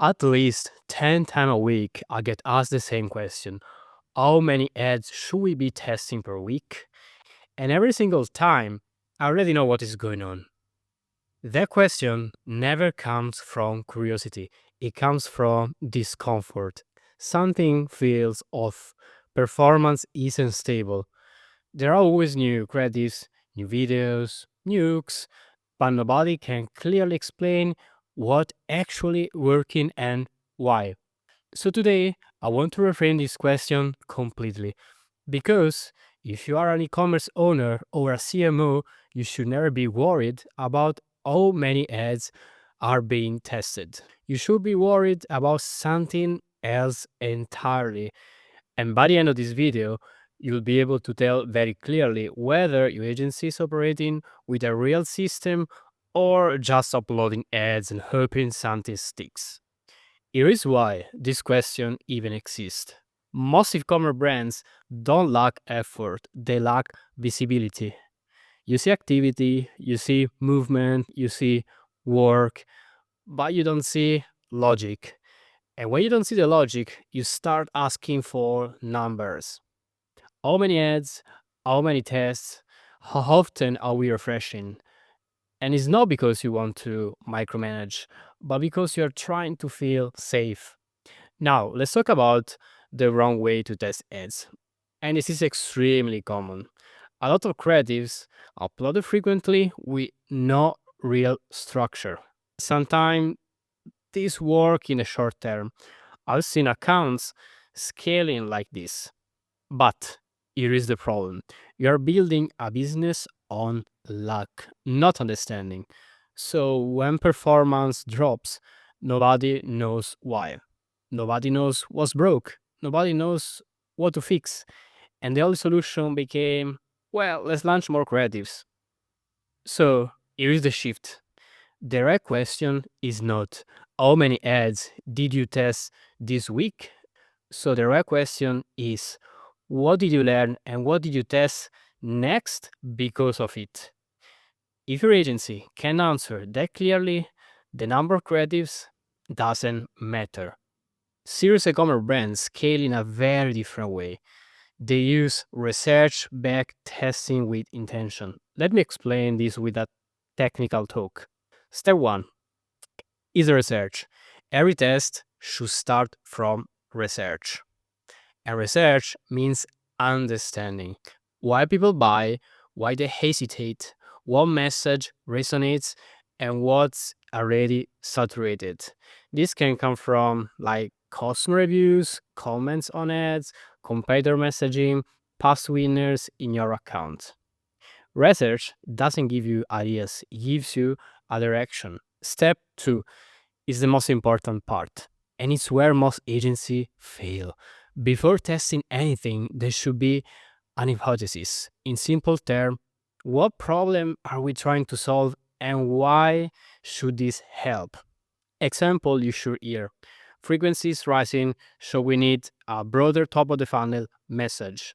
At least 10 times a week, I get asked the same question. How many ads should we be testing per week? And every single time, I already know what is going on. That question never comes from curiosity, it comes from discomfort. Something feels off, performance isn't stable. There are always new credits, new videos, nukes, but nobody can clearly explain what actually working and why. So today, I want to reframe this question completely because if you are an e-commerce owner or a CMO, you should never be worried about how many ads are being tested. You should be worried about something else entirely. And by the end of this video, you'll be able to tell very clearly whether your agency is operating with a real system or just uploading ads and hoping something sticks. Here is why this question even exists. Most e-commerce brands don't lack effort, they lack visibility. You see activity, you see movement, you see work, but you don't see logic. And when you don't see the logic, you start asking for numbers. How many ads? How many tests? How often are we refreshing? And it's not because you want to micromanage, but because you're trying to feel safe. Now, let's talk about the wrong way to test ads. And this is extremely common. A lot of creatives upload frequently with no real structure. Sometimes this work in the short term. I've seen accounts scaling like this. But here is the problem. You're building a business on luck, not understanding. So when performance drops, nobody knows why. Nobody knows what's broke. Nobody knows what to fix. And the only solution became, well, let's launch more creatives. So here is the shift. The right question is not how many ads did you test this week? So the right question is what did you learn and what did you test next because of it? If your agency can answer that clearly, the number of creatives doesn't matter. Serious e-commerce brands scale in a very different way. They use research backed testing with intention. Let me explain this with a technical talk. Step 1 is research. Every test should start from research. And research means understanding why people buy, why they hesitate, what message resonates, and what's already saturated. This can come from like customer reviews, comments on ads, competitor messaging, past winners in your account. Research doesn't give you ideas, it gives you a direction. Step 2 is the most important part, and it's where most agencies fail. Before testing anything, there should be an hypothesis. In simple terms, what problem are we trying to solve and why should this help? Example you should hear. Frequency is rising, so we need a broader top of the funnel message.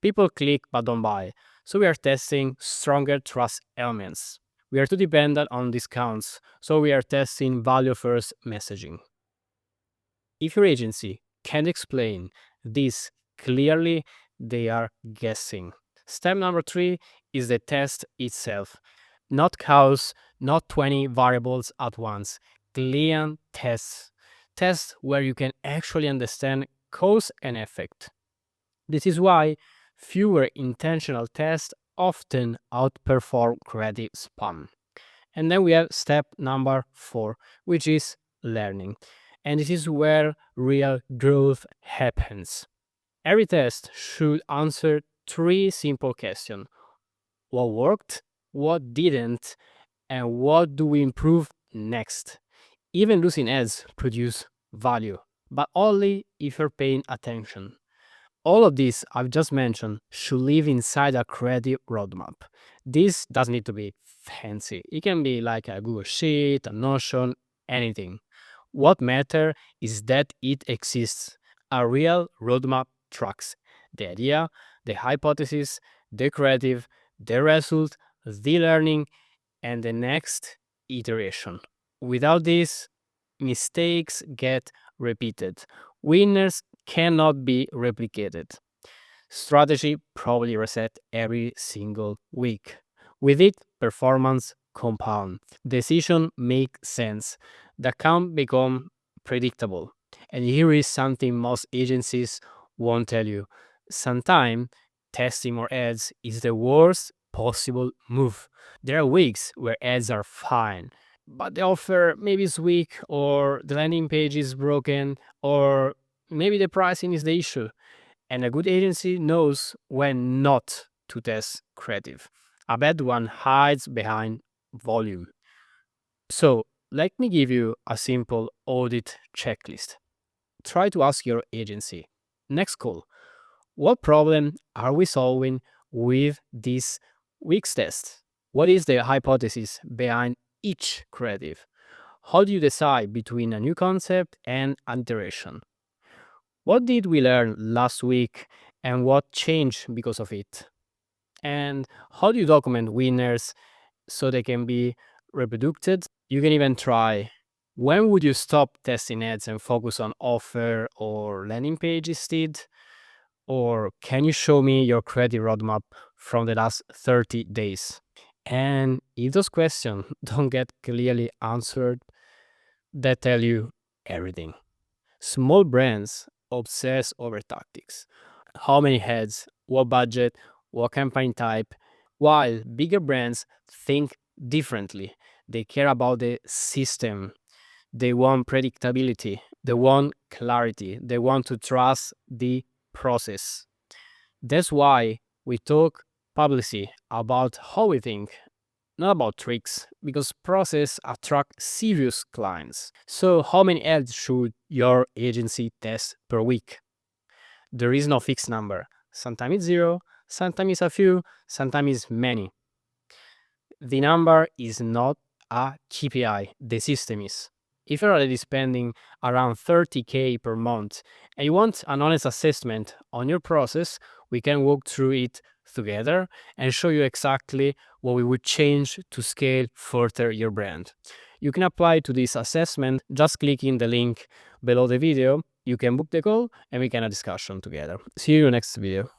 People click but don't buy, so we are testing stronger trust elements. We are too dependent on discounts, so we are testing value first messaging. If your agency can't explain this clearly, they are guessing. Step number 3 is the test itself. Not cows, not 20 variables at once. Clean tests. Tests where you can actually understand cause and effect. This is why fewer intentional tests often outperform creative spam. And then we have step number 4, which is learning. And this is where real growth happens. Every test should answer 3 simple questions: what worked, what didn't, and what do we improve next? Even losing ads produce value, but only if you're paying attention. All of this I've just mentioned should live inside a creative roadmap. This doesn't need to be fancy. It can be like a Google Sheet, a Notion, anything. What matters is that it exists. A real roadmap tracks the idea, the hypothesis, the creative, the result, the learning, and the next iteration. Without this, Mistakes get repeated. Winners cannot be replicated. Strategy probably reset every single week. With it, performance compound. Decision make sense. The account become predictable. And here is something most agencies won't tell you. Sometimes testing more ads is the worst possible move. There are weeks where ads are fine, but the offer maybe is weak, or the landing page is broken, or maybe the pricing is the issue. And a good agency knows when not to test creative. A bad one hides behind volume. So, let me give you a simple audit checklist. Try to ask your agency, next call, what problem are we solving with this week's test? What is the hypothesis behind each creative? How do you decide between a new concept and an iteration? What did we learn last week and what changed because of it? And how do you document winners so they can be reproduced? You can even try, when would you stop testing ads and focus on offer or landing page instead? Or can you show me your creative roadmap from the last 30 days? And if those questions don't get clearly answered, they tell you everything. Small brands obsess over tactics. How many heads, what budget, what campaign type, while bigger brands think differently. They care about the system. They want predictability. They want clarity. They want to trust the process. That's why we talk publicly about how we think, not about tricks, because process attract serious clients. So how many ads should your agency test per week? There is no fixed number. Sometimes it's zero, sometimes it's a few, sometimes it's many. The number is not a KPI, the system is. If you're already spending around 30K per month and you want an honest assessment on your process, we can walk through it together and show you exactly what we would change to scale further your brand. You can apply to this assessment just clicking the link below the video. You can book the call and we can have a discussion together. See you next video.